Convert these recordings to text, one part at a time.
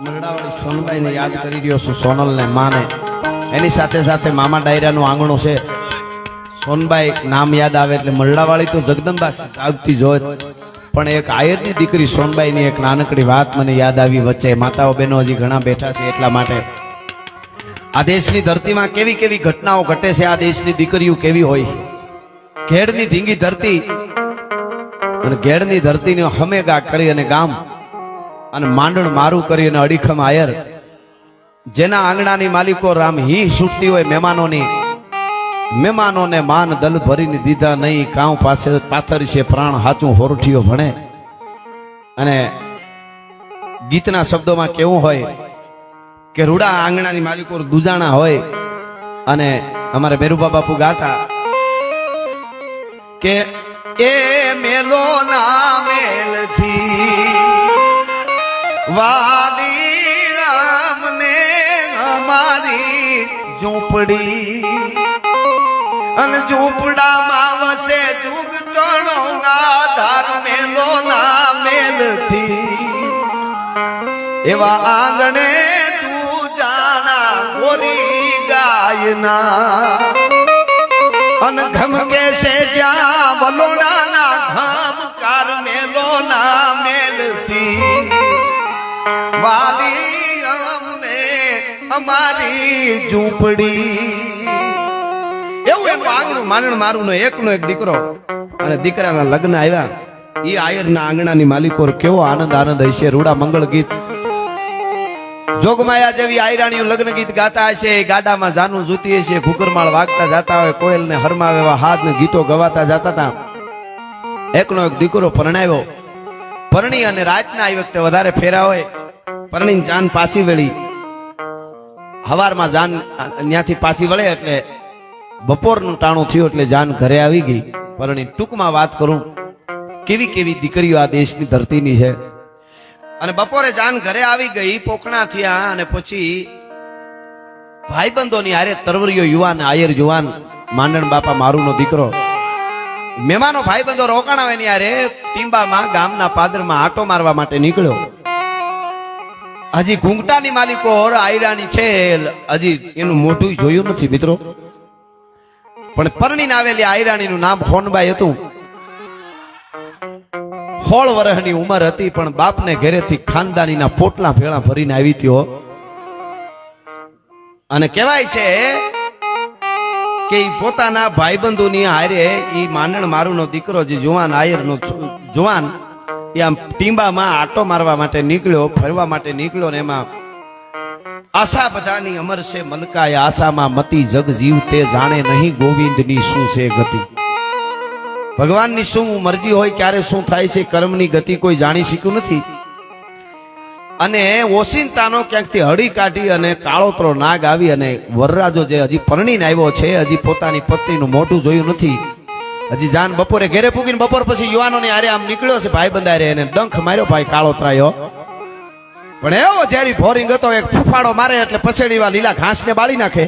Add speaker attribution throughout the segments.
Speaker 1: મરડાવાળી સોનબાઈ ને યાદ કરી રહ્યો છું, સોનલ ને માને. એની સાથે સાથે મામા ડાયરાનું આંગણું છે. સોનબાઈ નામ યાદ આવે એટલે મરડાવાળી તો જગદંબા આવતી જોત, પણ એક આયરની દીકરી સોનબાઈ ની એક નાનકડી વાત મને યાદ આવી. વચ્ચે માતાઓ બહેનો હજી ઘણા બેઠા છે, એટલા માટે આ દેશની ધરતીમાં કેવી કેવી ઘટનાઓ ઘટે છે. આ દેશની દીકરીઓ કેવી હોય. ઘેડની ધીંગી ધરતી અને ઘેડની ધરતીને હમેગા કરી અને ગામ અને માંડણ મારું કરી અને અડીખમ આયર, જેના આંગણાની માલિકો રામ હી છૂટતી હોય મહેમાનોની. મહેમાનોને માન દલ ભરીને દીધા નહીં, કાઉ પાસે પાથર છે પ્રાણ હાચું હોરઠીઓ ભણે. અને ગીતના શબ્દોમાં કેવું હોય કે રૂડા આંગણાની માલિકો દુજાણા હોય. અને અમારે મેરુબા બાપુ ગાતા કે એ મેલો ના મેલથી વાલી આમને અમારી ઝૂંપડી, અને ઝૂંપડામાં વસે જુગ તણો આધાર મેલો ના મેલથી. એવા આંગણે તું જાણા ગોરી ગાયના, અને ઘમકે છે જ્યાં વલોડાના ઘમકાર મેલો ના મેલથી. વાલી અમને અમારી ઝૂંપડી. એવું એનું આંગણું માંડણ મારું નો એકનો એક દીકરો, અને દીકરાના લગ્ન આવ્યા. એ આયરના આંગણાની માલિકો કેવો આનંદ આનંદ હશે. રૂડા મંગળ ગીત જોગમાયા જેવી આયરાણીઓ લગ્ન ગીત ગાતા હશે. ગાડામાં જાનું જૂતી હશે, ઘુગરમાળ વાગતા જતા હોય, કોયલ ને હરમાવે એવા હાથ ને ગીતો ગવાતા જતા હતા. એકનો એક દીકરો પરણાવ્યો. પરણી અને રાતના આવી વખતે વધારે ફેરા હોય. પરણીને જાન પાછી વળી. હવારમાં જાન ત્યાંથી પાછી વળે એટલે બપોરનું ટાણું થયું એટલે જાન ઘરે આવી ગઈ. પરણી ટૂંકમાં વાત કરું, કેવી કેવી દીકરીઓ આ દેશની ધરતીની છે. અને બપોરે જાન ઘરે આવી ગઈ, પોકણા થયા, અને પછી ભાઈબંધોની હારે તરવરીયો યુવાન આયર જુવાન માંડણ બાપા મારું નો દીકરો, મહેમાનો ભાઈબંધો રોકાણા હોય ની હારે ટીંબામાં ગામના પાદરમાં આટો મારવા માટે નીકળ્યો. હજી ઘૂંઘટાની માલિકો આયરાની છે, હજી એનું મોઢું જોયું નથી મિત્રો. પણ પરણીને આવેલી આયરાણીનું નામ ફોનબાઈ હતું. 16 વર્ષની ઉંમર હતી, પણ બાપને ઘરેથી ખાનદાનીના પોટલા ભેળા ભરીને આવી હતી. અને કહેવાય છે કે પોતાના ભાઈબંધોની હારે ઈ માંડણ મારુનો દીકરો જે જુવાન આયરનો જુવાન એ આમ ટીંબામાં આટો મારવા માટે નીકળ્યો, ફરવા માટે નીકળ્યો. ને એમાં આશા બધાની અમર છે મલકાય, આશામાં મતી જગ જીવતે જાણે નહીં ગોવિંદની શું છે ગતિ. ભગવાનની શું મરજી હોય, ક્યારે શું થાય છે, કર્મની ગતિ કોઈ જાણી શક્યું નથી. અને ઓશિંતાનો ક્યાંકથી હળી કાઢી અને કાળોતરો નાગ આવી, અને વરરાજો જે હજી પરણીને આવ્યો છે, હજી પોતાની પત્નીનું મોઢું જોયું નથી. હજી જાન બપોરે ઘેરે પૂગીને બપોર પછી યુવાનોની હારે આમ નીકળ્યો છે ભાઈબંધ હારે, એને ડંખ માર્યો ભાઈ કાળોતરાયો. પણ એવો જ્યારે ભોરિંગ હતો, એક ફૂફાડો મારે એટલે પછેડીવા લીલા ઘાસને બાળી નાખે.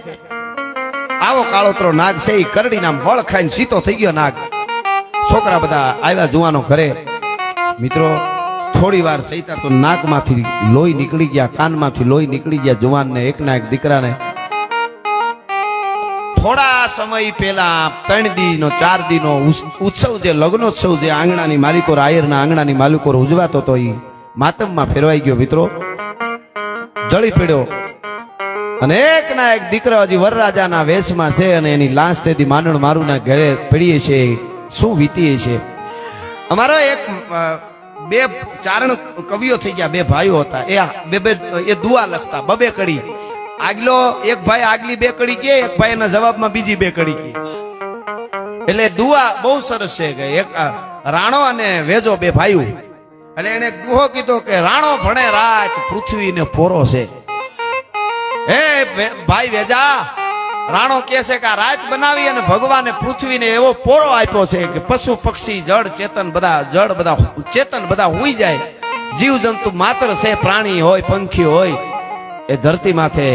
Speaker 1: આવો કાળોતરો નાગ છે. એ કરડીને આમ વળ ખાઈને સીતો થઈ ગયો નાગ. છોકરા બધા આવ્યા જુવાનો ઘરે. મિત્રો થોડી વાર થઈ તા તો નાકમાંથી લોહી નીકળી ગયા, કાનમાંથી લોહી નીકળી ગયા જુવાનને, એકના એક દીકરાને. થોડા સમય પહેલા 3 દીનો 4 દીનો ઉત્સવ, જે લગ્નોત્સવ જે આંગણાની માલિકો આયરના આંગણાની માલિકો ઉજવાતો હતો, એ માતમમાં ફેરવાઈ ગયો મિત્રો, જળી પડ્યો. અને એકના એક દીકરો હજી વરરાજાના વેશમાં છે, અને એની લાશ તેથી માંડણ મારુના ઘરે પડીએ છે. શું વીતીએ છે. અમારો એક 2 ચારણ કવિઓ થઈ ગયા, 2 ભાઈઓ હતા. એ દુઆ લખતા, 2 કડી. આગલો એક ભાઈ આગલી 2 કડી કે, એક ભાઈ એના જવાબમાં બીજી 2 કડી કે. એટલે દુઆ બહુ સરસ છે કે એક રાણો અને વેજો 2 ભાઈઓ. એટલે એને એક દુહો કીધો કે રાણો ભણે રાત પૃથ્વીને પોરો છે. હે ભાઈ વેજા, રાણો કહે છે કે આ રાત બનાવી અને ભગવાને પૃથ્વીને એવો પોરો આપ્યો છે કે પશુ પક્ષી જળ ચેતન બધા હુઈ જાય. જીવ જંતુ માત્ર છે, પ્રાણી હોય પંખી હોય, એ ધરતી માથે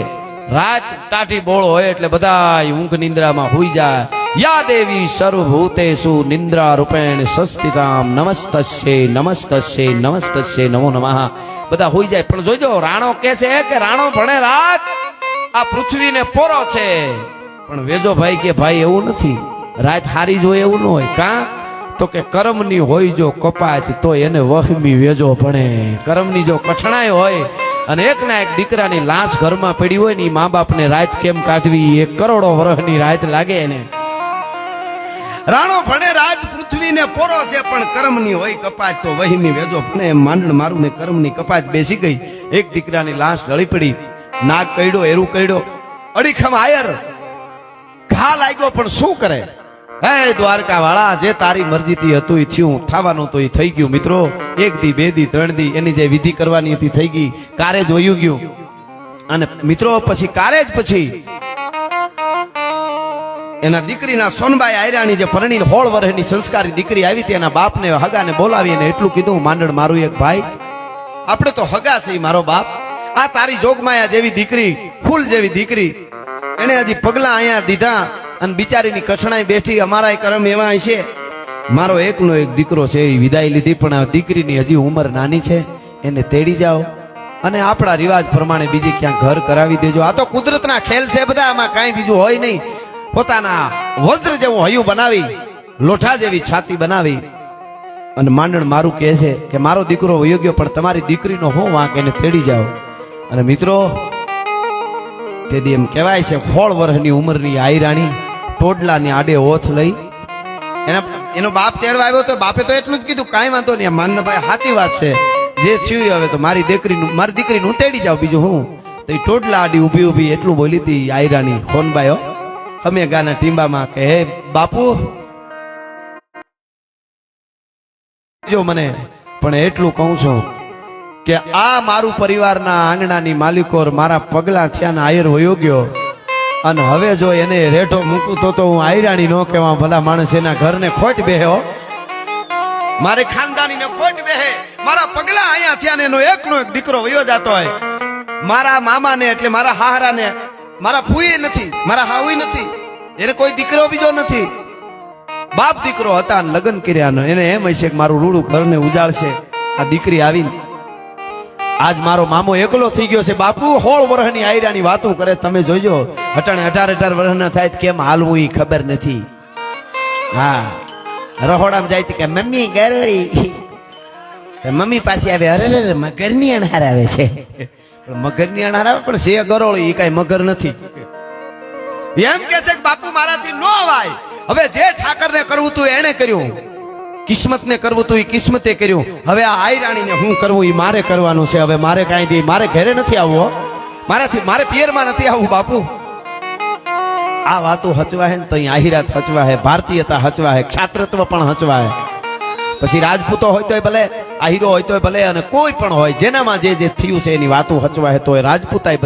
Speaker 1: રાત ટાઢી બોળો હોય એટલે બધા ઊંઘ નિંદ્રામાં હુઈ જાય. યા દેવી સર્વભૂતેષુ નિંદ્રા રૂપેણ સંસ્થિતામ નમસ્તસ્યે નમસ્તસ્યે નમસ્તસ્યે નમો નમઃ. બધા હોઈ જાય પણ જોજો રાણો કહે છે કે રાણો ભણે રાત આ પૃથ્વીને પોરો છે, પણ વેજો ભાઈ કે ભાઈ એવું નથી, રાત હારી જ હોય એવું ન હોય. કાં તો કે કર્મની હોય જો કપાત તો એને વહમી વેજો ભણે. કર્મની જો કઠણાઈ હોય અને એક ના એક દીકરાની લાશ ઘરમાં પડી હોય ને મા બાપને રાત કેમ કાઢવી, 1 કરોડો વર્ષની રાત લાગે એને. રાણો ભણે રાજ પૃથ્વીને પોરો છે, પણ કર્મની હોય કપાત તો વહીમી વેજો ભણે. એમ માંડણ મારું ને કર્મની કપાત બેસી ગઈ. એક દીકરાની લાશ ઢળી પડી, નાગ કઈડો, એરું કઈડો, અડીખમ આયર ઘા લાગ્યો, પણ શું કરે? હે દ્વારકા વાળા, જે તારી મરજીથી હતું એ થયું, થવાનું તો એ થઈ ગયું. મિત્રો 1 દી 2 દી 3 દી એની જે વિધિ કરવાની હતી થઈ ગઈ, કારે જ વયું ગયું. અને મિત્રો પછી કારે જ પછી એના દીકરીના સોનબાઈ આયરાણી જે પરણીને 16 વર્ષની સંસ્કારી દીકરી આવી હતી, એના બાપને હગાને બોલાવી અને એટલું કીધું, માંડણ મારું એક ભાઈ, આપણે તો હગા છે મારો બાપ, આ તારી જોગમાયા જેવી દીકરી, ફૂલ જેવી દીકરી, એને હજી પગલા અહીંયા દીધા અને બિચારીની કઠણાઈ બેઠી, અમારા કર્મ એવા છે. મારો એકનો એક દીકરો છે એ વિદાય લીધી, પણ આ દીકરીની હજી ઉંમર નાની છે, એને તેડી જાઓ અને આપણા રિવાજ પ્રમાણે બીજી ક્યાંક ઘર કરાવી દેજો. આ તો કુદરતના ખેલ છે બધા, આમાં કાંઈ બીજું હોય નહીં. પોતાના વજ્ર જેવું હૈયું બનાવી, લોઠા જેવી છાતી બનાવી અને માંડણ મારું કહે છે કે મારો દીકરો વયો ગયો, પણ તમારી દીકરીનો હું વાંક, એને તેડી જાઓ. અને મિત્રો તેથી એમ કહેવાય છે 16 વર્ષની ઉંમરની આયરાણી ટોડલાની આડે ઓથ લઈ એનો બાપ તેડવા આવ્યો તો બાપે તો એટલું જ કીધું, કાંઈ વાંધો નહીં માંડણભાઈ, સાચી વાત છે, જે થયું હવે તો મારી દીકરીનું તેડી જાવ, બીજું હું. તો એ ટોડલા આડી ઊભી ઊભી એટલું બોલી હતી આયરાણી ખોનબાઈ અમે ગાના ટીંબામાં કે હે બાપુ જો મને, પણ એટલું કહું છું કે આ મારું પરિવારના આંગણાની માલિકો મારા પગલા થયા આયર વયો ગયો, અને હવે જો એને રેઠો મૂકું તો હું આયરાણી નો કહેવા, ભલા માણસ એના ઘરને ખોટ બેહે, મારે ખાનદાનીને ખોટ બેહે. મારા પગલા અહીંયા થયા ને એનો એકનો એક દીકરો વયો જતો હોય, મારા મામાને એટલે મારા હાહરાને મારા ફૂઈ નથી, મારા હાઉઈ નથી, એને કોઈ દીકરો બીજો નથી, બાપ દીકરો હતા ને લગ્ન કર્યા, એને એમ હશે કે મારું રૂડું ઘરને ઉજાડશે આ દીકરી આવીને. આજ મારો મામો એકલો થઈ ગયો છે. બાપુ 16 વર્ષની આયરાની વાતો કરે, તમે જોજો અટાણે 18 વર્ષના થાય કેમ હાલવું એ ખબર નથી. હા, રહોડામાં જાય કે મમ્મી ગરોળી, મમ્મી પાસે આવે, અરે મગરની અણહાર આવે છે, મગરની અણહાર આવે પણ છે ગરોળી, એ કઈ મગર નથી. એમ કે છે કે બાપુ મારાથી નો અવાય. હવે જે ઠાકરને કરવું તું એને કર્યું, કિસ્મતને કરવું તું એ કિસ્મતે કર્યું, હવે આ આયરાણીને હું કરવું એ મારે કરવાનું છે. હવે મારે કાંઈ દી મારે ઘરે નથી આવવું, મારે પિયરમાં નથી આવવું. બાપુ આ વાતો હચવાહે ને તો અહીં આહિરાત હચવાહે, ભારતીયતા હચવાહે, ક્ષાત્રત્વ પણ હચવાહે. પછી રાજપૂતો હોય તોય ભલે, આહિરો હોય તોય ભલે, અને કોઈ પણ હોય જેનામાં જે થયું છે એની વાતો હચવાહે તો એ રાજપૂતાય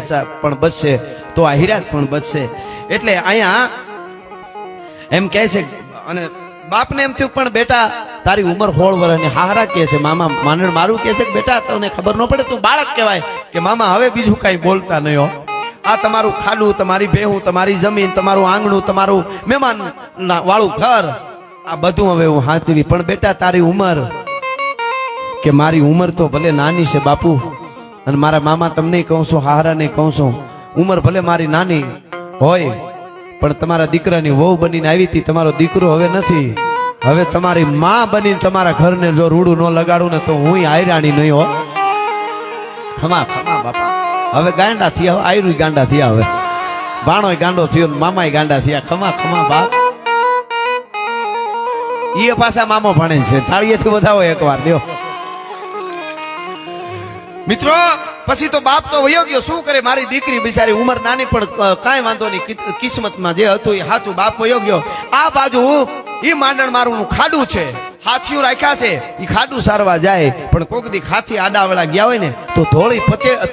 Speaker 1: પણ બચશે, તો આહિરાત પણ બચશે. એટલે અહીંયા એમ કહે છે, અને બાપને એમ થયું પણ બેટા તારી ઉંમર 16 વર્ષની, હાહરા કહે છે, મામા માંડણ મારું કહે છે કે બેટા તને ખબર ન પડે, તું બાળક કહેવાય, કે મામા હવે બીજું કઈ બોલતા નહીં હો, આ તમારું ખાડું, તમારી ભેહું, તમારી જમીન, તમારું આંગણું, તમારું મહેમાન વાળું ઘર, આ બધું હવે હું હાંચવી, પણ બેટા તારી ઉંમર, કે મારી ઉંમર તો ભલે નાની છે બાપુ, અને મારા મામા તમને કહું છું, હાહરાને કહું છું, ઉંમર ભલે મારી નાની હોય પણ તમારા દીકરાની વહુ બનીને આવી હતી, તમારો દીકરો હવે નથી, હવે તમારી માં બનીને તમારા ઘરને જો રૂડું ન લગાડું ને તો હું આયરાણી નહીં હો. ખમા ખમા બાપા, હવે ગાંડા થયા, આયરું ગાંડા થયા, હવે ભાણોય ગાંડો થયો, મામાય ગાંડા થયા. ખમા ખમા બાપ, એ પાછા મામો ભણે છે, થાળીએથી વધાવો એકવાર લ્યો. મિત્રો પછી તો બાપ તો વયો ગયો, શું કરે, મારી દીકરી બિચારી ઉંમર નાની પણ કાંઈ વાંધો નહીં, કિસ્મતમાં જે હતું એ સાચું, બાપ વયો ગયો. આ બાજુ ઈ માંડણ મારું ખાડું છે, હાથીઓ રાખ્યા છે, ઈ ખાડું સારવા જાય, પણ કોક દી હાથી આડાવડા ગયા હોય ને તો ધોળી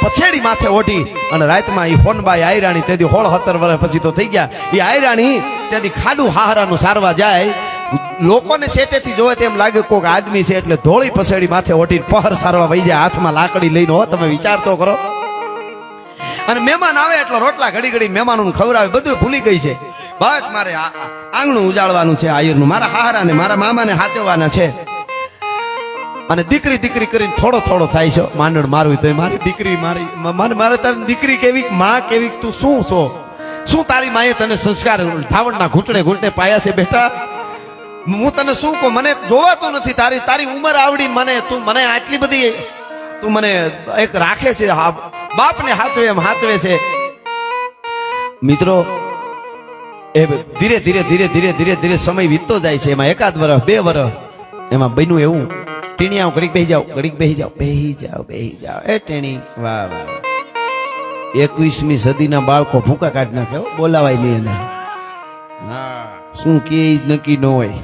Speaker 1: પછેડી માથે ઓઢી અને રાતમાં ઈ ફોનબાઈ આયરાણી તેથી 16-17 વર્ષ પછી તો થઈ ગયા, ઈ આયરાણી ત્યાંથી ખાડું હાહરાનું સારવા જાય, લોકોને સેટેથી જોવે તેમ લાગે કોક આદમી છે, એટલે ધોળી પછેડી માથે ઓઢી પહર સારવા વહી જાય, હાથમાં લાકડી લઈને. હો, તમે વિચાર તો કરો. અને મહેમાન આવે એટલે રોટલા ઘડી ઘડી મહેમાનોને ખવડાવે, બધું ભૂલી ગઈ છે, બસ મારે આંગણું ઉજાળવાનું છે આયરનું, મારા હારાને મારા મામાને હાચવવાના છે. અને દીકરી દીકરી કરીને થોડો થોડો થાય છે માંડણ મારવી. તો મારી દીકરી મારે તારી દીકરી કેવી, માં કેવી, તું શું છો? શું તારી માએ તને સંસ્કાર ધાવણના ઘૂંટણે ઘૂંટણે પાયા છે બેટા? હું તને શું કહું, મને જોવાતું નથી. તારી ઉંમર આવડી, મને તું મને આટલી બધી તું મને એક રાખે છે, બાપને હાચવે એમ હાચવે છે. મિત્રો એ ધીરે ધીરે ધીરે ધીરે ધીરે ધીરે સમય વીતતો જાય છે. એમાં 1 વર્ષ 2 વર્ષ એમાં બન્યું એવું, ટીણી આવ ઘડીક બેહી જાઓ, ઘડીક બેહી જાઓ, બેહી જાઓ, બેહી જાઓ. એ ટીણી વાહ વાહ, 21મી સદીના બાળકો ભૂકા કાઢ નાખે, બોલાવાય નહીં એને. હા, શું કે નક્કી ન હોય.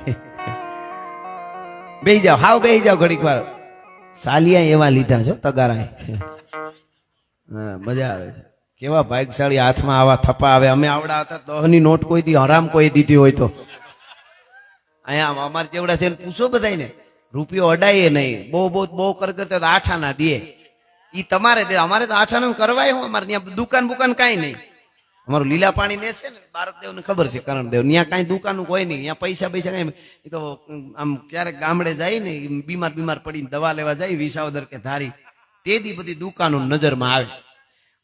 Speaker 1: બેહી જાઓ, હાવ બેહી જાઓ ઘડીક વાર. સાલિયા એવા લીધા છો તગારા. હા, મજા આવે છે. કેવા ભાગ્યશાળી હાથમાં આવા થપ્પા આવે. અમે આવડા હતા 10ની નોટ કોઈ દી હરામ કોઈ દીધી હોય તો અહીંયા અમારે જેવડા છે પૂછો બધાને, રૂપિયો અડાય નહીં. બહુ કરતા આઠાના દે, ઈ તમારે દે. અમારે તો આઠાનું કરવાય હું, અમારે ત્યાં દુકાન બુકાન કાંઈ નહીં. અમારું લીલા પાણી ને છે ને, બારકદેવ ને ખબર છે, કરણદેવ, ત્યાં કાંઈ દુકાનું કોઈ નહીં. ત્યાં પૈસા કઈ, એ તો આમ ક્યારેક ગામડે જાય ને બીમાર પડીને દવા લેવા જાય વિસાવદર કે ધારી, તે દી બધી દુકાનો નજરમાં આવે.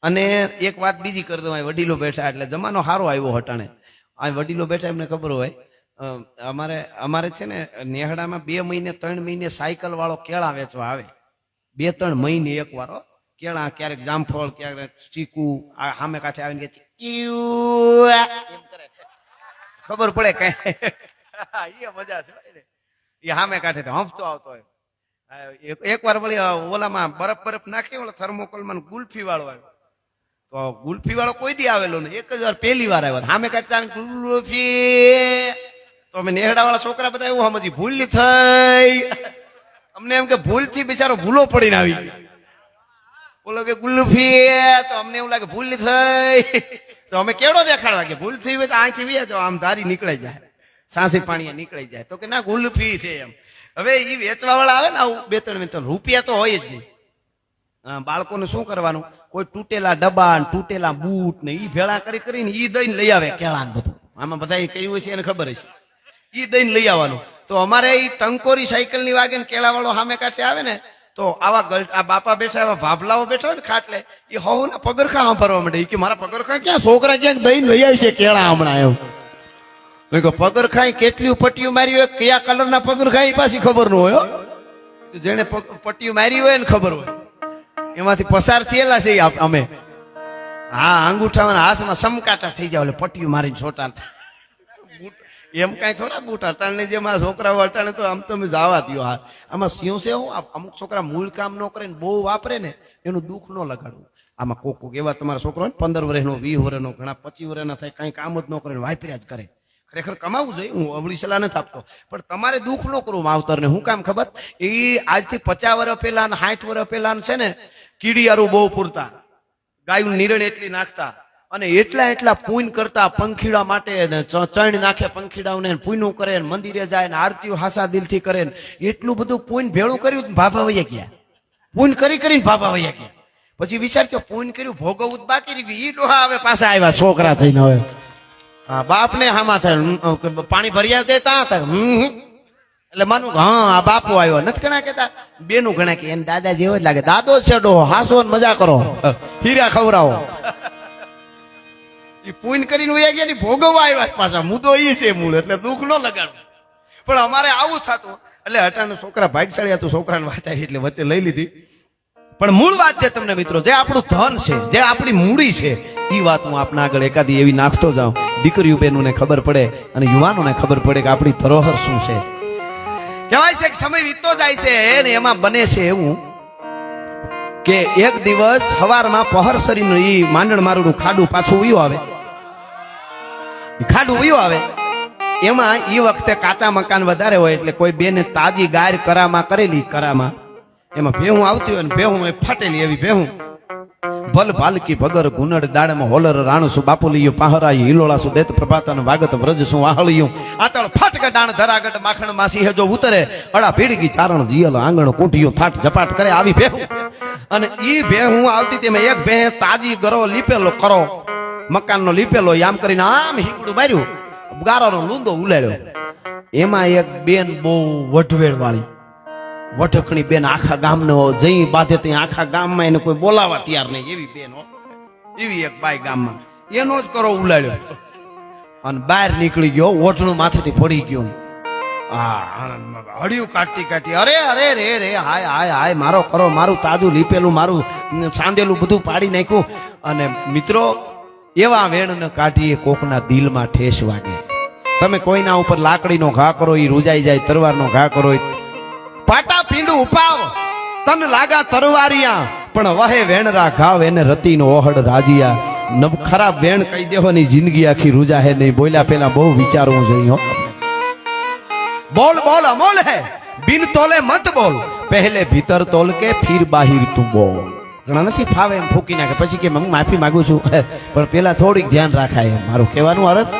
Speaker 1: અને એક વાત બીજી કરી દઉં, વડીલો બેઠા એટલે જમાનો સારો આવ્યો હટાણે. આ વડીલો બેઠા એમને ખબર હોય, અમારે છે ને નેહડામાં 2 મહિને 3 મહિને સાયકલ વાળો કેળા વેચવા આવે. 2-3 મહિને એક વાર કેળા, ક્યારેક જામફળ, ક્યારેક ચીકુ. આ સામે કાંઠે આવીને કે એમ કરે, ખબર પડે કઈ. એ મજા છે એ સામે કાંઠે હંફતો આવતો હોય. એક વાર વળી ઓલામાં બરફ નાખી, ઓલા થર્મોકોલમાં ગુલ્ફી વાળો આવ્યો. તો ગુલ્ફી વાળો કોઈ દી આવેલો ને, એક જ વાર પહેલી વાર આવ્યો. સામે કાંઠે ગુલ્ફી. તો અમે નેહડા વાળા છોકરા બધા એવું સમજી, ભૂલ થઈ. અમને એમ કે ભૂલ થી બિચારો ભૂલો પડીને આવી. બોલો કે ગુલ્ફી, તો અમને એવું લાગે ભૂલ થઈ. તો અમે કેવડો દેખાડવા કે ભૂલ થઈ હોય તો અહીંથી વ્યા જાઓ, આમ ધારી નીકળી જાય, સાંસી પાણી નીકળી જાય. તો કે ના ગુલ્ફી છે એમ. હવે એ વેચવા વાળા આવે ને આવું 2-3 રૂપિયા તો હોય જ નહીં. બાળકોને શું કરવાનું, કોઈ તૂટેલા ડબ્બા, તૂટેલા બૂટ ને ઈ ભેળા કરીને ઈ દઈને લઈ આવે કેળા ને બધું. આમાં બધા કહ્યું હોય છે એને ખબર છે, ઈ દઈને લઈ આવવાનું. તો અમારે ઈ ટંકોરી સાયકલ ની વાગે ને કેળા વાળો સામે કાંઠે આવે ને, તો આવા આ બાપા બેઠા, એવા ભાભલાઓ બેઠા હોય ને ખાટલે, એ હો ના પગરખા સાંભળવા માંડે. કે મારા પગરખા ક્યાં, છોકરા ક્યાંક દઈને લઈ આવી છે કેળા હમણાં. એમ પગરખા કેટલી પટ્ટીઓ મારી હોય, કયા કલરના પગરખા એ પાછી ખબર ન હોય. જેને પટ્ટીઓ મારી હોય ને ખબર હોય, એમાંથી પસાર થયેલા છે અમે. હા, અંગૂઠામાં હાથમાં સમકાટા થઈ જાય, પટ્ટીઓ મારીને છોટા. એમ કઈ થોડા બૂટ અટાણે જે મારા છોકરાઓ અટાણે તો આમ તમે જવા દો. આમાં સિંહ છે હું, અમુક છોકરા મૂળ કામ ન કરે ને બહુ વાપરે ને, એનું દુઃખ ન લગાડવું. આમાં કોક એવા તમારા છોકરો 15 વર્ષનો, 20 વર્ષનો, ઘણા 25 વર્ષના થાય, કઈ કામ જ ન કરે, વાપર્યા જ કરે. ખરેખર કમાવું જોઈએ, હું અવળી સલાહ નથી આપતો, પણ તમારે દુઃખ ન કરવું માવતરને. હું કામ ખબર, એ આજથી 50 વર્ષ પહેલા 60 વર્ષ પહેલા છે ને, કીડિયારું બહુ પૂરતા, ગાયું નિરણ એટલી નાખતા, અને એટલા પૂન કરતા પંખીડા માટે, ચણ નાખે પંખીડાઓને, પૂનું કરે, મંદિરે જાય, આરતીઓ હાસા દિલથી કરે. એટલું બધું પૂન ભેળું કર્યું, ભાભા વૈયા ગયા. પૂન કરીને ભાભા વૈયા ગયા. પછી વિચારજો પૂન કર્યું, ભોગવવું બાકી રહી ગયું. ઈ ડોહા હવે પાછા આવ્યા છોકરા થઈને. હવે બાપ ને હામાં થાય, પાણી ભર્યા દે તા થાય. એટલે માનું હા આ બાપુ આવ્યો નથી. ઘણા કેતા બેનું ઘણા કે એને દાદા જેવો જ લાગે. દાદો છે ડોહો, હાસો મજા કરો, હીરા ખવડાવો. એ પૂન કરીને વયા ગયા, ભોગવવા આવ્યા પાછા. મુદ્દો એ છે મૂળ, એટલે દુઃખ ન લગાડવું. પણ અમારે આવું થતું. એટલે હટાનું છોકરા ભાગશાળી હતું, છોકરાને વાત આવી એટલે વચ્ચે લઈ લીધી. પણ મૂળ વાત છે તમને મિત્રો, જે આપણું ધન છે, જે આપણી મૂડી છે, એ વાત હું આપના આગળ એકાદી એવી નાખતો જાઉં. દીકરીઓ બહેનોને ખબર પડે અને યુવાનોને ખબર પડે કે આપણી ધરોહર શું છે. કહેવાય છે કે સમય વીતતો જાય છે ને એમાં બને છે એવું કે એક દિવસ સવારમાં પહર સરીનું ઈ માંડણ મારું ખાડું પાછું ઉયું આવે. ખાડું ઉયું આવે એમાં એ વખતે કાચા મકાન વધારે હોય, એટલે કોઈ બેને તાજી ગાય કરામાં કરેલી, કરામાં એમાં ભેહું આવતી હોય ને ભેહું એ ફાટેલી એવી ભેહું. ભલ ભાલકી ભગર ગુનડ દાડમાં હોલર રાણસુ બાપુલિયું પાહરાયું હિલોળાસુ દેત પ્રભાતન વાગત વ્રજસું વાહળિયું આચળ ફાટક ડાણ ધરાગટ માખણ માસી હજો ઉતરે અડા પીડગી ચારણ જીયલ આંગણ કૂંઠિયું ફાટ ઝપાટ કરે આવી ભેહું. અને ઈ ભેહું આવતી તેમાં એક ભે તાજી ગરો લીપેલો કરો મકાનનો લીપેલો આમ કરીને આમ હિંગડું માર્યું ગારાનો લૂંદો ઉલાડ્યો. એમાં એક બેન બહુ વઢવેળ વાળી વઢકણી બેન, આખા ગામને જઈ બાધે ત્યાં આખા ગામમાં એને કોઈ બોલાવા તૈયાર નહીં એવી બેન હો. એવી એક બાઈ ગામમાં એનો જ કરો ઉલાડ્યો અને બહાર નીકળી ગયો. ઓઢણું માથેથી પડી ગયો. હળિયું કાઢતી કાઢતી અરે અરે રે રે હાય હાય હાય મારો કરો, મારું તાજું લીપેલું મારું સાંધેલું બધું પાડી નાખ્યું. અને મિત્રો એવા વેણને કાઢીએ કોકના દિલમાં ઠેસ વાગે. તમે કોઈના ઉપર લાકડીનો ઘા કરો એ રૂજાઈ જાય, તરવારનો ઘા કરો પાટા પીંડું ઉપાવ તન લાગા તરવારિયા, પણ વહે વેણરા ઘાવ એને રતીનો ઓહડ રાજિયા. ખરાબ વેણ કહી દેવાની જિંદગી આખી રૂજા હે નહીં. બોલ્યા પેલા બહુ વિચારવું જોઈએ. બોલ બોલ અમોલ હે બિન તોલે મત બોલ, પહેલે ભીતર તોલ કે ફિર બાહિર તું બોલ. ઘણા નથી ફાવે એમ ફૂકી નાખે, પછી કે હું માફી માંગુ છું, પણ પેલા થોડીક ધ્યાન રાખાય એમ મારું કહેવાનું અર્થ.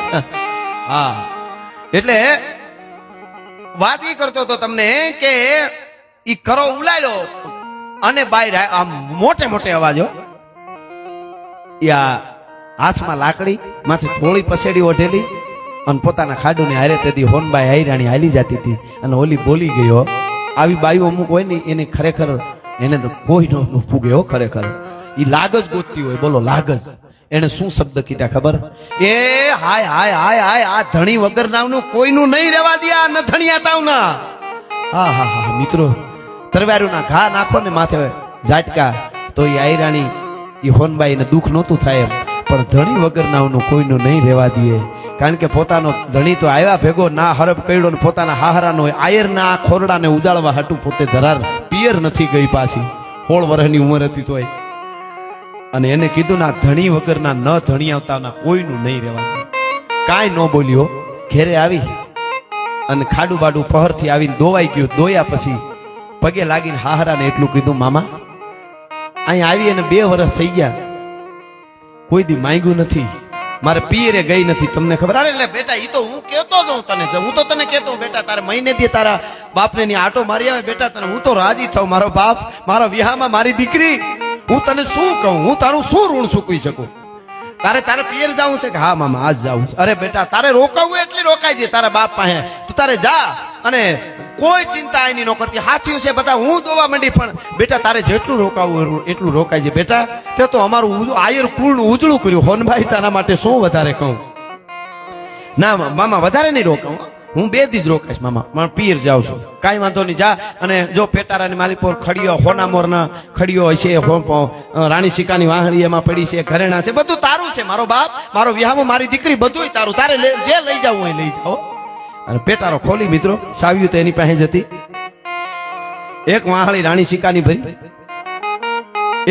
Speaker 1: હા, એટલે વાત ઈ કરતો હતો તમને કે ઈ કરો ઉલાડ્યો અને બાય આમ મોટે મોટે અવાજો, યા હાથમાં લાકડી માથે થોડી પસેડી ઓઢેલી અને પોતાના ખાડુને હારે તેથી હોનબાઈ આયરાણી હાલી જતી હતી અને ઓલી બોલી ગયો. આવી બાઈઓ અમુક હોય ને એને ખરેખર એને તો કોઈ નો ફૂગે હો. ખરેખર ઈ લાગ જ ગોતતી હોય. બોલો લાગ જ. એને શું શબ્દ કીધા ખબર? એ હાય હાય હાય હાય આ ધણી વગર નાવનું કોઈનું નહીં રહેવા દે આ નથણિયા તાવના. હા હા હા મિત્રો, તરવારુના ઘા નાખો ને માથે ઝાટકા તો એ આયરાણી એ હોનબાઈ ને દુઃખ નહોતું થાય એમ, પણ ધણી વગર નાવનું કોઈનું નહીં રહેવા દે. કારણ કે પોતાનો ધણી તો આવ્યા ભેગો ના હરબ કર્યો ને પોતાના હાહરાનો આયરના ખોરડાને ઉજાળવા હાટું પોતે ધરાર પિયર નથી ગઈ પાછી. 16 વર્ષની ઉંમર હતી તોય. અને એને કીધું ના ધણી વગરના ન ધણી આવતાના કોઈનું નહીં રહેવાનું. કાંઈ ન બોલ્યો. ઘેરે આવી અને ખાડું બાડું પહરથી આવીને દોવાઈ ગયું. દોયા પછી પગે લાગીને હાહરાને એટલું કીધું, મામા અહીંયા આવી એને 2 વર્ષ થઈ ગયા, કોઈ દી માંગ્યું નથી, મારે પિયરે ગઈ નથી, તમને ખબર? અરે એટલે બેટા ઈ તો હું કેતો જ તને, હું તો તને કેતો બેટા તારે મહિને થી તારા બાપને ની આટો મારી આવે બેટા, તને હું તો રાજી થાઉં. મારો બાપ મારા વિહામાં મારી દીકરી, હું તને શું કહું, હું તારું શું ઋણ ચૂકવી શકું? તારે પિયર જાવું છે કે? હા મામા આજ જાવું છે. અરે બેટા તારે રોકાવું એટલે રોકાય છે તારા બાપ પાસે, તું તારે જા અને કોઈ ચિંતા એની ન કરતી. હાથીઓ છે બધા હું દોવા માંડી, પણ બેટા તારે જેટલું રોકાવું એટલું રોકાય છે બેટા. તે તો અમારું આયર કુળનું ઉજળું કર્યું. હોનભાઈ તારા માટે શું વધારે કહું? ના મામા વધારે નહીં રોકાવું, હું 2 દી જ રોકાઈશ મામા, પણ પિયર જાઉં છું. કાંઈ વાંધો નહીં જા. અને જો પેટારાની માલિપોર ખડીયો હોનામોરના ખડીયો હોય છે, રાણી સિકાની વાહણી એમાં પડી છે, ઘરેણા છે, બધું તારું છે. મારો બાપ મારો વિહામો મારી દીકરી બધું તારું. તારે જે લઈ જાવું હોય લઈ જાઓ. અને પેટારો ખોલી મિત્રો સાવ્યું તો એની પાસે જ હતી. એક વાહળી રાણી સિકાની ભરી,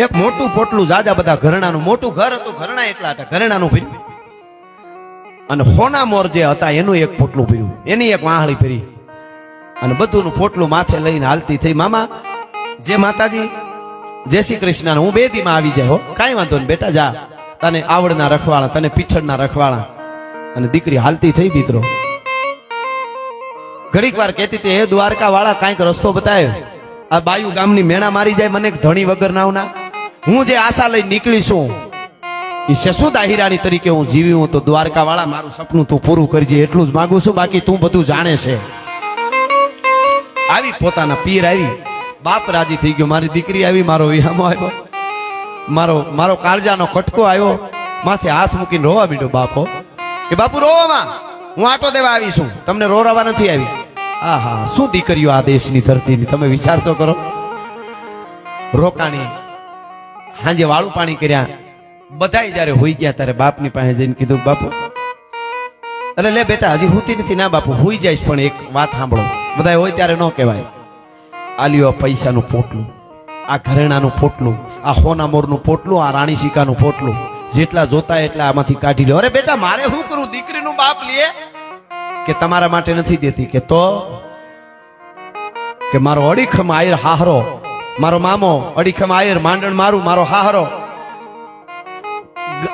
Speaker 1: એક મોટું પોટલું જાજા બધા ઘરેણાનું, મોટું ઘર હતું, ઘરેણા એટલા હતા, ઘરેણાનું ભર્યું. અને હોનામોર જે હતા એનું એક પોટલું ભર્યું, એની એક વાહળી ભરી. અને બધુંનું પોટલું માથે લઈને હાલતી થઈ. મામા જે માતાજી જય શ્રી કૃષ્ણ, હું 2 દીમાં આવી જાય હો, કાંઈ વાંધો નહીં બેટા જા, તને આવડના રખવાળા, તને પીઠળના રખવાળા. અને દીકરી હાલતી થઈ મિત્રો. ઘડીક વાર કહેતી હતી, હે દ્વારકા વાળા કાંઈક રસ્તો બતાવ્યો. આ બાયુ ગામની મેણા મારી જાય મને ધણી વગર નાવના. હું જે આશા લઈ નીકળી છું એ શેષુ દાહિરાણી તરીકે હું જીવી હું, તો દ્વારકા વાળા મારું સપનું તું પૂરું કરજે એટલું જ માંગુ છું, બાકી તું બધું જાણે છે. આવી પોતાના પીર આવી, બાપ રાજી થઈ ગયો. મારી દીકરી આવી, મારો વિહામો આવ્યો, મારો કાળજાનો કટકો આવ્યો. માથે હાથ મૂકીને રોવા બીડો બાપો કે બાપુ રોવામાં હું આટો દેવા આવી છું, તમને રોરાવા નથી આવી. હા હા, શું દીકરીઓ આ દેશની ધરતીની, તમે વિચાર તો કરો. રોકાણી હાંજે વાળું પાણી કર્યા. બધાય જયારે હોઈ ગયા ત્યારે બાપની પાસે જઈને કીધું, બાપુ અરે લે બેટા હજી હુતી નથી. ના બાપુ હુઈ જઈશ, પણ એક વાત સાંભળો. બધા હોય ત્યારે ન કહેવાય. આલ્યો પૈસાનું પોટલું, આ ઘરેણાનું પોટલું, આ હોનામોરનું પોટલું, આ રાણી સિકાનું પોટલું, જેટલા જોતા એટલા આમાંથી કાઢી લો. અરે બેટા મારે શું કરું? દીકરીનું બાપ લે કે તમારા માટે નથી દેતી, કે તો કે મારો અડીખમ આયર હાહરો, મારો મામો અડીખમ આયર માંડણ મારું, મારો હાહરો,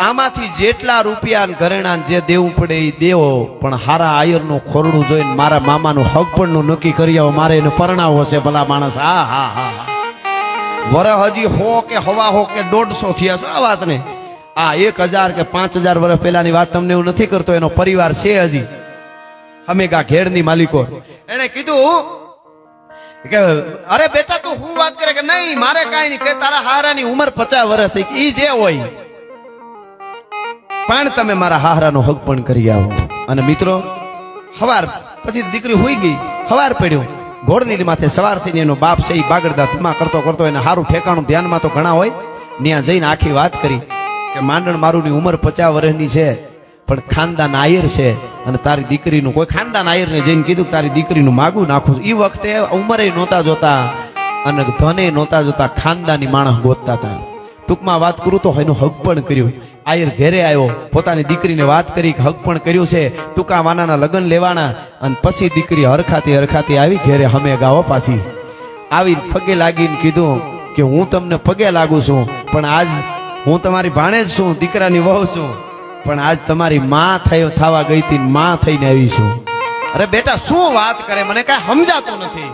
Speaker 1: આમાંથી જેટલા રૂપિયા ઘરેણા જે દેવું પડે એ દેવો, પણ હારા આયરનું ખોરડું જોઈને મારા મામાનું હક પણ નક્કી કરી આવો, મારે એને પરણાવો છે ભલા માણસ. હા હા હા, વર હજી 100 કે 125 કે 150 થયા છે આ વાતને. આ 1000 કે 5000 વર્ષ પહેલાની વાત તમને હું નથી કરતો, એનો પરિવાર છે હજી અમે ગા ઘેડની માલિકો. એને કીધું કે અરે બેટા તું શું વાત કરે કે નહીં મારે કાંઈ નહીં, કે તારા હારાની ઉંમર 50 વર્ષ થઈ, ઈ જે હોય પણ તમે મારા હાહરાનો હક પણ કરી આવો. અને મિત્રો હવાર પછી દીકરી હોઈ ગઈ, હવાર પડ્યું ઘોડની માથે સવાર થઈને એનો બાપ છે એ બાગડદા ધમા કરતો કરતો એને સારું ઠેકાણું ધ્યાનમાં તો ઘણા હોય, ત્યાં જઈને આખી વાત કરી કે માંડણ મારુની ઉંમર 50 વર્ષની છે પણ ખાનદાન આયર છે, અને તારી દીકરીનું કોઈ ખાનદાન આયરને જઈને કીધું તારી દીકરીનું માગું નાખું. એ વખતે ઉંમરે નહોતા જોતા અને ધને નહોતા જોતા, ખાનદાની માણસ ગોતતા હતા. ટૂંકમાં વાત કરું તો એનો હક પણ કર્યું. આયર ઘેરે આવ્યો, પોતાની દીકરીને વાત કરી કે હક પણ કર્યું છે, ટૂંકા માનાના લગ્ન લેવાના. અને પછી દીકરી હરખાતી હરખાતી આવી ઘેરે હમે ગાવો પાછી આવી પગે લાગીને કીધું કે હું તમને પગે લાગુ છું, પણ આજ હું તમારી ભાણેજ છું, દીકરાની વહુ છું, પણ આજ તમારી માં થવા ગઈ હતી, માં થઈને આવી છું. અરે બેટા શું વાત કરે, મને કાંઈ સમજાતું નથી.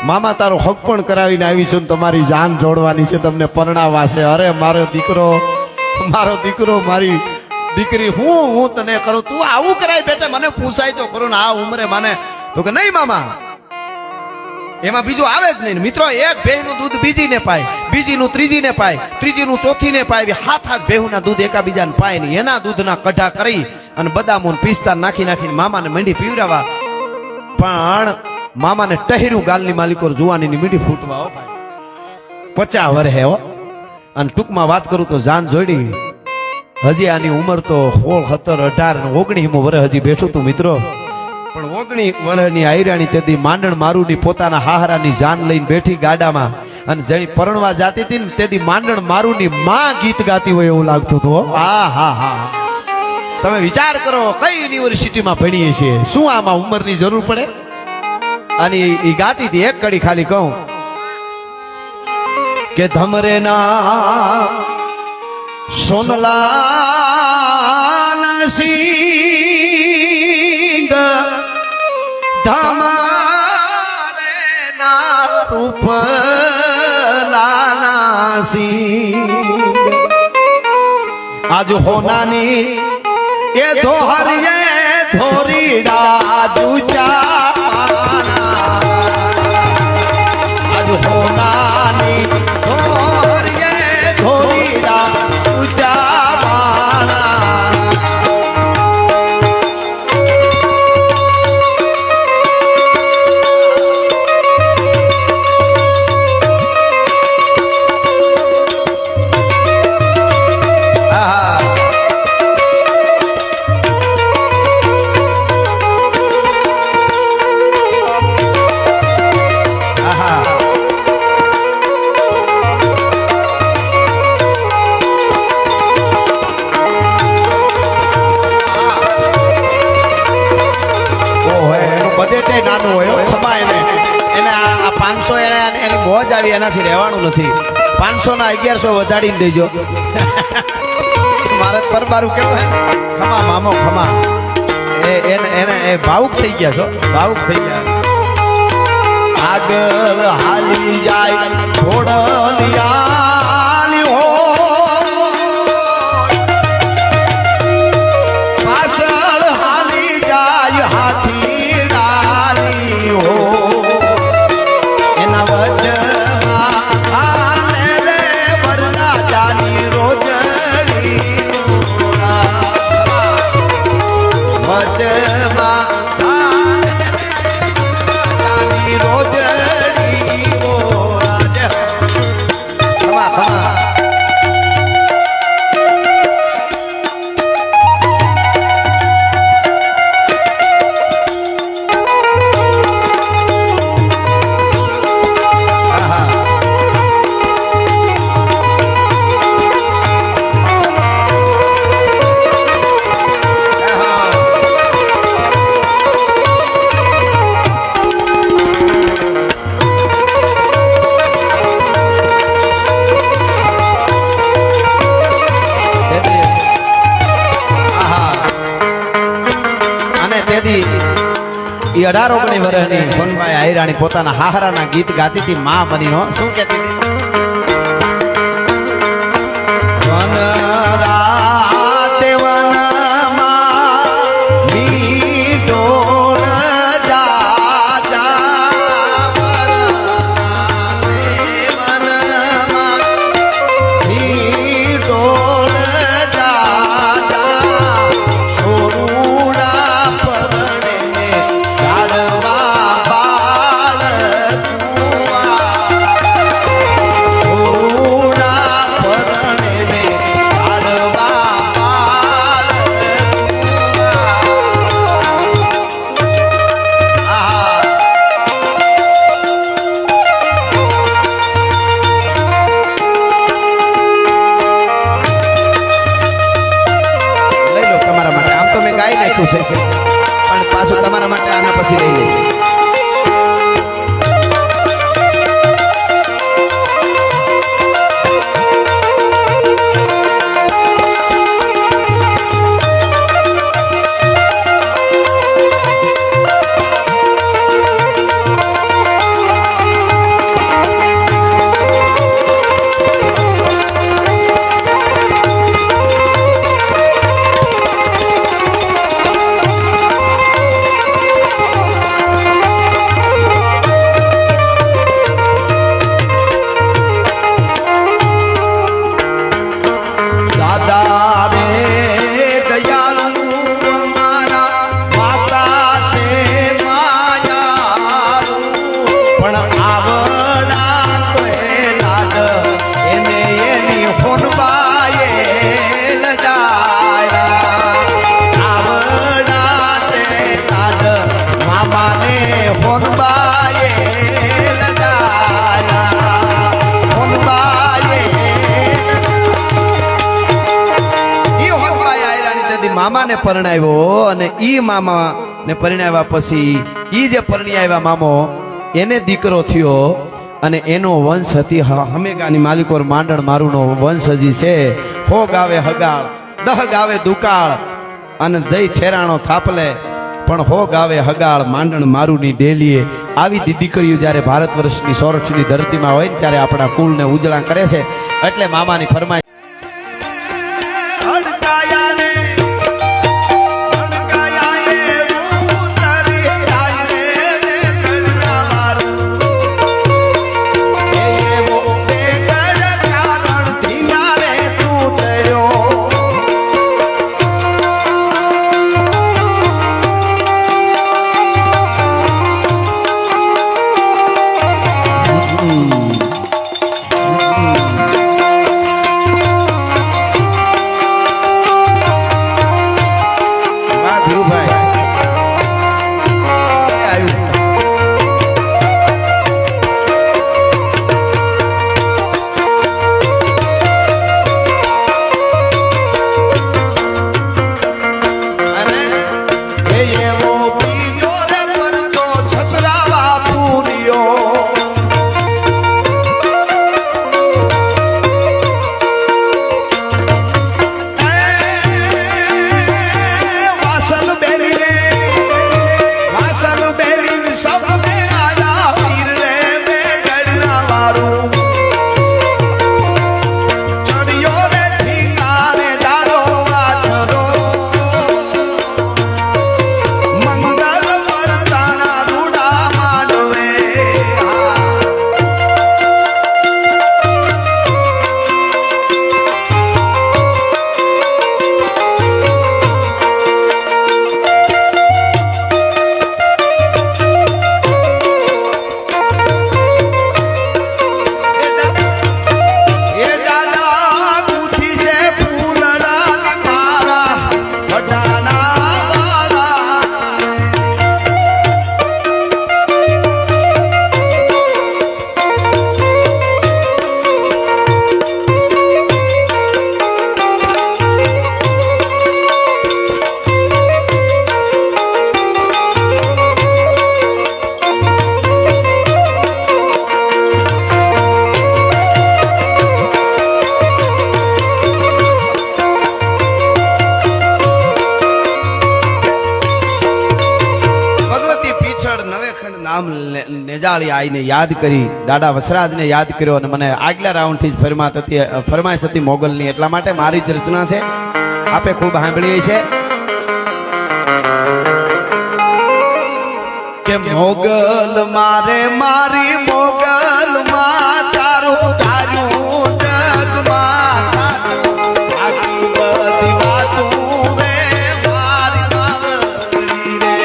Speaker 1: મામા તારો હક પણ કરાવીને આવી છું, તમારી જાન જોડવાની છે, તમને પરણાવા છે. અરે મારો દીકરો મારી દીકરી હું તને કરું, તું આવું કરાય બેટા, મને પૂછાય તો ખરું ને આ ઉંમરે મને. તો કે નહીં મામા, એમાં બીજું આવે જ નહીં. મિત્રો એક ભેહનું દૂધ બીજીને પાય, બીજીનું ત્રીજીને પાય, ત્રીજીનું ચોથીને પાય, હાથ ભેહુના દૂધ એકાબીજાને પાય નહીં. એના દૂધના કઢા કરી અને બદામો પિસ્તા નાખીને મામાને મંડી પીવડાવવા. પણ મામાને ટહેરું ગાલની માલિકો જુવાનીની મીઠી ફૂટવા હો ભાઈ, 50 વર્ષે હો. અને ટૂંકમાં વાત કરું તો જાન જોડી હજી આની ઉંમર તો 16, 17, 18, 19 વર્ષ હજી બેઠું તું મિત્રો. પણ 19 વર્ષની આયરાણી તેથી માંડણ મારુની પોતાના હાહરાની જાન લઈને બેઠી ગાડામાં, અને જેની પરણવા જાતી હતી ને તેથી માંડણ મારુની માં ગીત ગાતી હોય એવું લાગતું હતું. હા હા હા, તમે વિચાર કરો કઈ યુનિવર્સિટીમાં ભણીએ છીએ, શું આમાં ઉંમરની જરૂર પડે? અને એ ગાતી હતી. એક કડી ખાલી કહું કે ધમરે ના સોનલા સિંગ ધમરે ના રૂપલા સિંગ આજ હોનાની એ ધોહરીએ ધોરીડા દુજા આજ હોનાની ધોહરીએ ધોરીડા દુજા નાનું હોય ખમા એને 500 એની મોજ આવી, એનાથી રહેવાનું નથી. 500 ના 1100 વધાડીને દેજો. મારે પરબારું કેવાય ખમા મામો ખમા, એને ભાવુક થઈ ગયા છો, ભાવુક થઈ ગયા. આગળ હાલી જાય ઘોડલિયાની હો, પાછળ હાલી જાય હાથી એના વચમાં રે વરના જાની રોજડી વચમાં જાની રોજડી ખમા ખમા. તેથી 18-19 વર્ષની સોનબાઈ આયરાણી પોતાના હાહરાના ગીત ગાતી હતી. માં બનીનો શું કહેતી હતી? પણ આવડા લાડ એને એની હોનબાએ લડાયા આવડા તે લાડ મામાને હોનબાએ લડાયા હોનબાએ ઈ હોનબાએ આયરાની તેથી મામાને પરણાવ્યો અને ઈ મામા ને પરણાવ્યા પછી ઈ જે પરણી આવ્યા મામો એને દીકરો થયો અને એનો વંશ હતી હમેગાની માલિકોર માંડણ મારુનો વંશ હજી છે હો ગાવે હગાળ દહ ગાવે દુકાળ અને જઈ ઠેરાણો થાપલે પણ હો ગાવે હગાળ માંડણ મારુની ડેલીએ આવી દીકરીઓ જ્યારે ભારત વર્ષની સૌરક્ષની ધરતીમાં હોય ને ત્યારે આપણા કુળને ઉજળા કરે છે એટલે મામાની ફરમાય નામ નેજાળી આઈને યાદ કરી દાદા વસરાજને યાદ કર્યો અને મને આગલા રાઉન્ડથી જ ફરમાઈશ હતી મોગલની એટલા માટે મારી જ રચના છે આપે ખૂબ સાંભળી છે કે મોગલ મારે મારી મોગલ માં તારું તારું જગમાં આખી બધી વાતું રે મારી બાવળી રે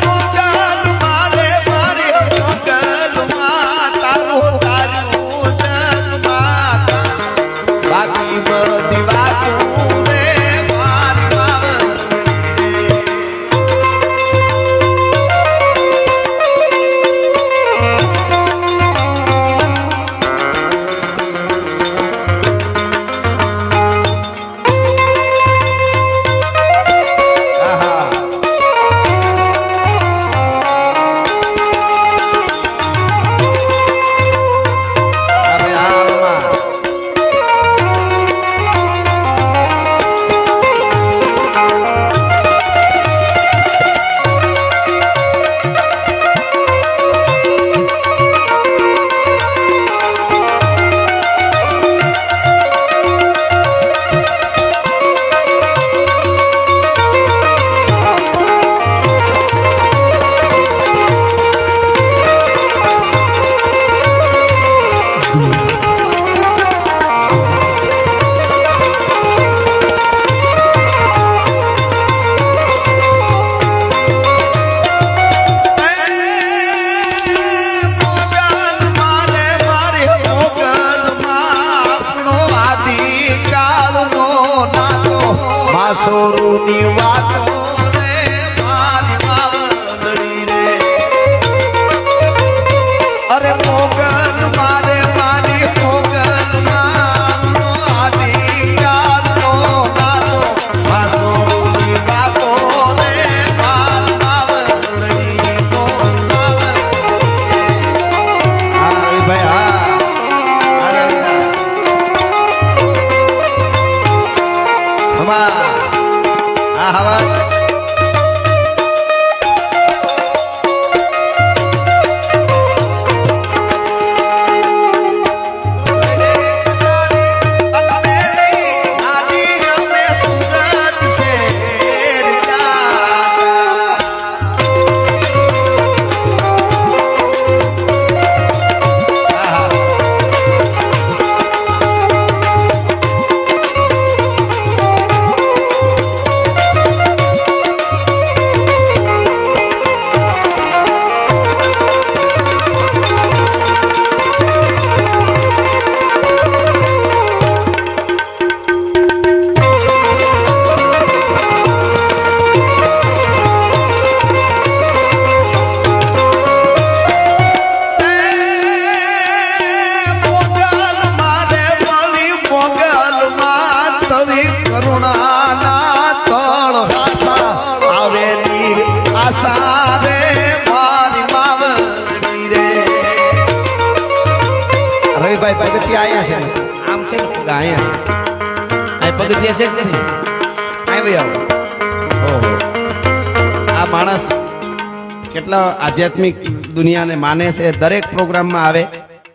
Speaker 1: મોગલ મારે મારી મોગલ માં તારું તારું જગમાં બાકી બધી વાતું રે મારી બાવળી રે આશા રે મારી માવડી રે રવિભાઈ પગથિયા આયા છે આમ છે ને આયા છે આ પગથિયા છે કે નહીં આય ભાઈ આવો ઓહો આ માણસ કેટલા આધ્યાત્મિક દુનિયાને માને છે દરેક પ્રોગ્રામમાં આવે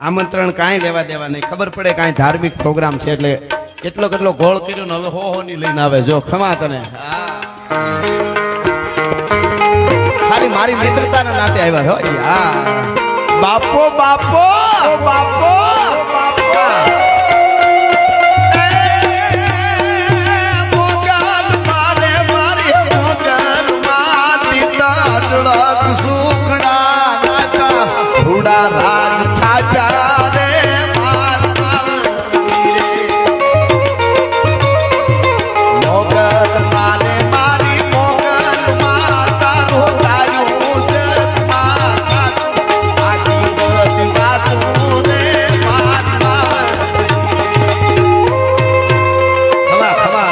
Speaker 1: આમંત્રણ કાંઈ લેવા દેવા નહીં ખબર પડે કાંઈ ધાર્મિક પ્રોગ્રામ છે એટલે કેટલો કેટલો ગોળ કર્યો ને હવે હો ની લઈને આવે જો ખમા તને ખાલી મારી મિત્રતાના નાતે આવ્યા હો હા બાપો બાપો બાપો રાજ થાપ્યા રે મોગલ માને મારી મોગલ માતા રોકાયું આખી બધી વાતું રે ખમા ખમા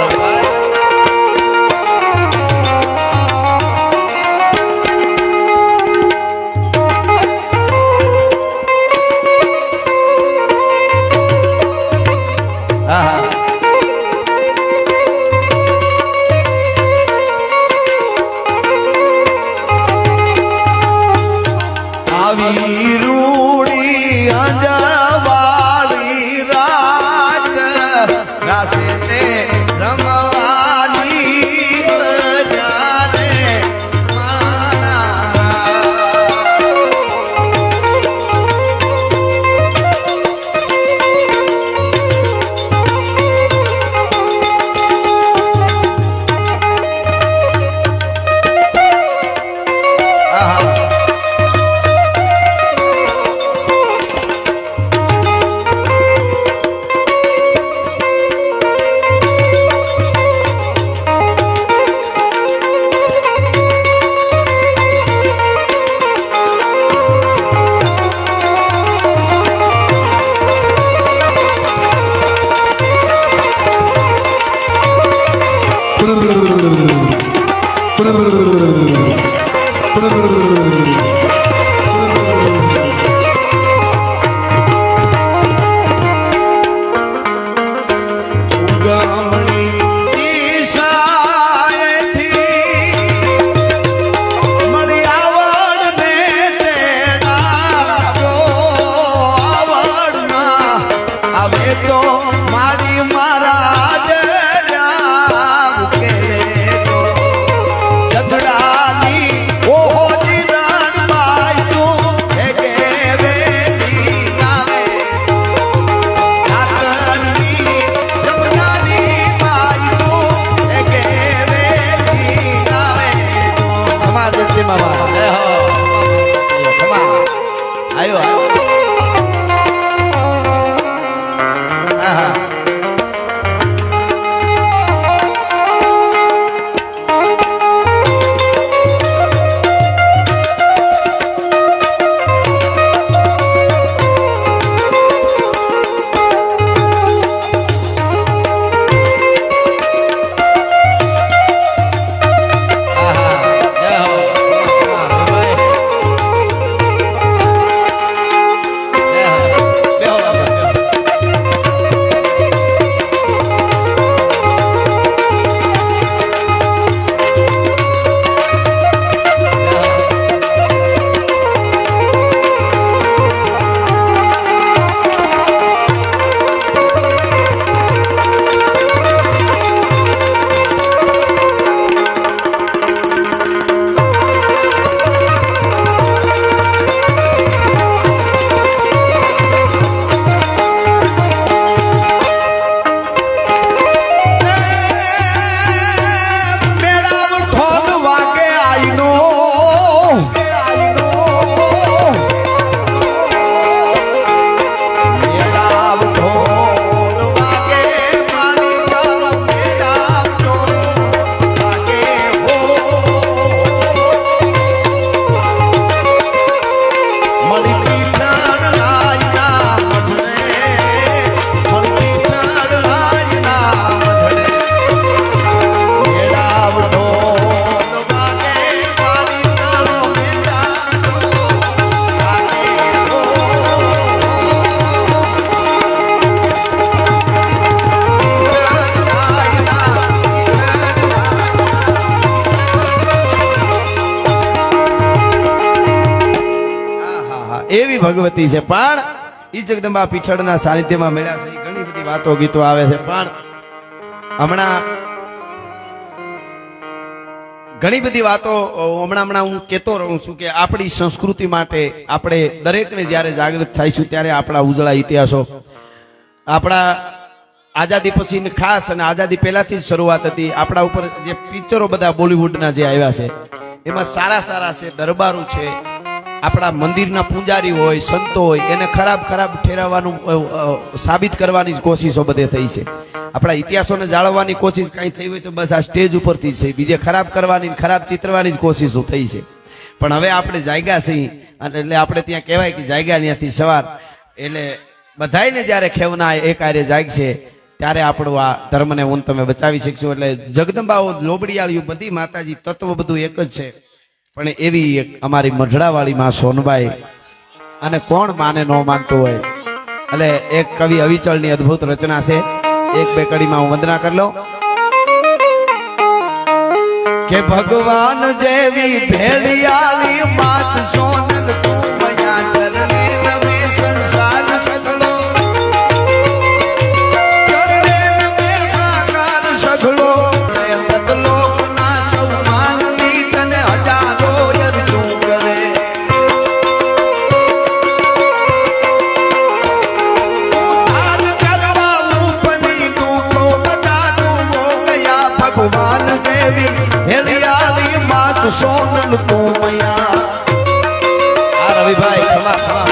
Speaker 1: આવી રૂડી અંજવાળી રાત રાસે તે રમવાની જાને માના ઓહો ભગવતી છે, પણ ઈ જગદંબા પીઠળના સાનિધ્યમાં મળ્યા છે. ઘણી બધી વાતો ગીતો આવે છે, પણ હમણાં ઘણી બધી વાતો હમણાં હું કહેતો રહું છું કે આપણી સંસ્કૃતિ માટે આપણે દરેકને જ્યારે જાગૃત થઈશું ત્યારે આપણા ઉજળા ઇતિહાસો, આપણા આઝાદી પછી ખાસ અને આઝાદી પહેલાથી જ શરૂઆત હતી. આપણા ઉપર જે પિક્ચરો બધા બોલિવૂડના જે આવ્યા છે એમાં સારા સારા છે, દરબારો છે, આપણા મંદિરના પૂજારી હોય, સંતો હોય, એને ખરાબ ઠેરવવાનું સાબિત કરવાની જ કોશિશો બધે થઈ છે. આપણા ઇતિહાસોને જાળવવાની કોશિશ કઈ થઈ હોય તો બસ આ સ્ટેજ ઉપરથી છે, બીજે ખરાબ કરવાની ખરાબ ચિત્રવાની જ કોશિશો થઈ છે. પણ હવે આપણે જાગ્યા છીએ, એટલે આપણે ત્યાં કહેવાય કે જાગ્યા ત્યાંથી સવાર, એટલે બધાને જ્યારે ખેવના એ કાર્ય જાગશે ત્યારે આપણું આ ધર્મને હું તમે બચાવી શકશું. એટલે જગદંબાઓ, લોબડિયાળીઓ, બધી માતાજી તત્વ બધું એક જ છે, પણ એવી એક અમારી મઢડાવાળી માં સોનબાઈ, અને કોણ માને ન માનતું હોય. એટલે એક કવિ અવિચળની અદ્ભુત રચના છે, એક બે કડીમાં હું વંદના કરી લઉં કે ભગવાન જેવી ભેડિયાળી માત સોનલ તું મયા ચરણે નમે સંસાર સગળો, ચરણે નમે આકાર સગળો, બદલો ના સૌ માનવી તને હજારો અરજુ કરે. ઉધાર કરવા ઉપની દુઃખો બધા દુઃખો ગયા, ભગવાન જેવી ભેડિયાળી માત સોનલ તું મયા. આ રવિભાઈ ખમા ખમા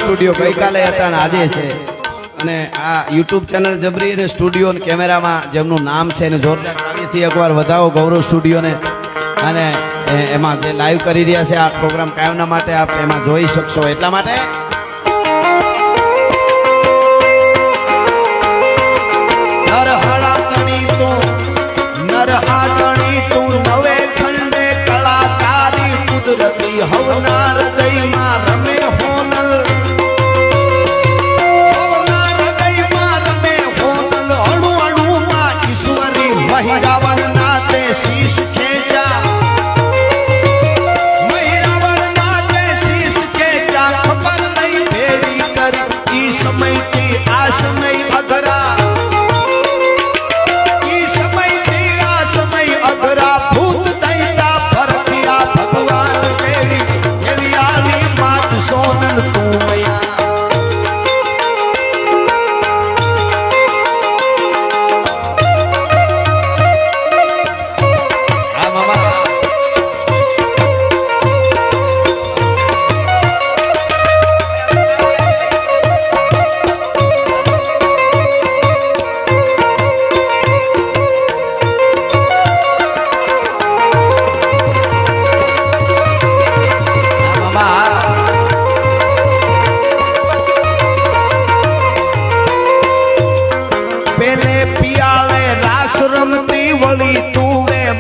Speaker 1: સ્ટુડિયો ગઈકાલે હતા ને આજે છે, અને આ યુટ્યુબ ચેનલ જબરી અને સ્ટુડિયો અને કેમેરામાં જેમનું નામ છે એને જોરદાર તાળીથી એકવાર વધાવો ગૌરવ સ્ટુડિયોને. અને એમાં જે લાઈવ કરી રહ્યા છે આ પ્રોગ્રામ કાયમના માટે આપ એમાં જોઈ શકશો. એટલા માટે નરહાતણી તું નવે ખંડે કળાકારી કુદરતી હવનાર દયમાં રમે હોનલ, મહિરાવણ નાતે શીશ ખેંચા, મહિરાવણ નાતે શીશ ખેંચા, ખબર નહીં ભેડી કરી ઈ સમયથી આ સમય અઘરા, ઈ સમયથી આ સમય અઘરા, ભૂત દૈતા ફરક્યા ભગવાન દેવી ભેડિયાળી માત સોનલ તું મયા.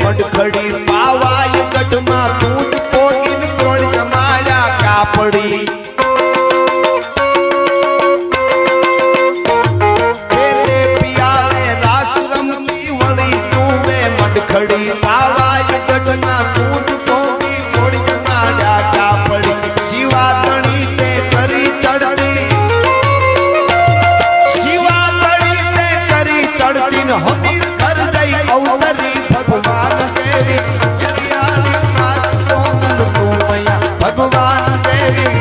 Speaker 1: મડખડી પાવાય ગઢમાં દૂધ પોગીન કોણ જમાયા કાપડી, પેલે પિયાળે રાસ રમતી વળી તુવે મડખડી પાવાય ગઢમાં દૂધ પોગી કોણ જમાયા કાપડી. શિવાતણી તે કરી ચડતી, શિવાતણી તે કરી ચડતી ને હમીર ઘર જઈ અવતરી ભગવાન દેવી ભેડિયાળી માત સોનલ તું મયા. ભગવાન દેવી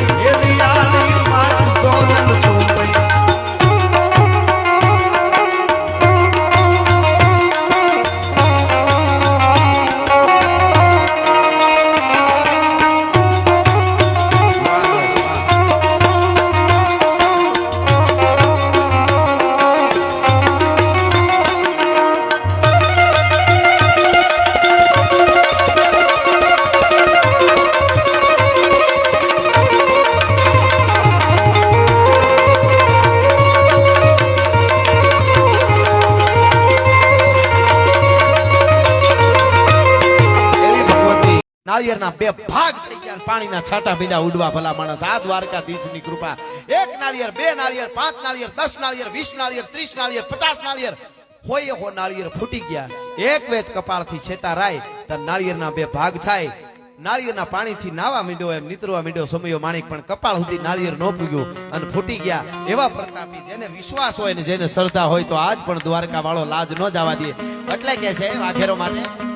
Speaker 2: નાળિયેરના બે ભાગ થઈ ગયા અને પાણીના છાંટા મીંડા ઉડવા ભલા માણસ. આ દ્વારકાધીશની કૃપા. 1 નાળિયેર, 2 નાળિયેર, 5 નાળિયેર, 10 નાળિયેર, 20 નાળિયેર, 30 નાળિયેર, 50 નાળિયેર, હોય હો નાળિયેર ફૂટી ગયા. એક વેત કપાળથી છેટા રાય તો નાળિયેરના બે ભાગ થાય. નાળિયેરના પાણીથી નાવા મીંડો એમ નીતરવા મીંડો સમયો માણિક, પણ કપાળ સુધી નાળિયેર ન પૂગ્યું અને ફૂટી ગયા. એવા પ્રતાપી, જેને વિશ્વાસ હોય ને જેને શ્રદ્ધા હોય તો આજ પણ દ્વારકા વાળો લાજ ન જવા દે. એટલે કે છે વાઘેરો માટે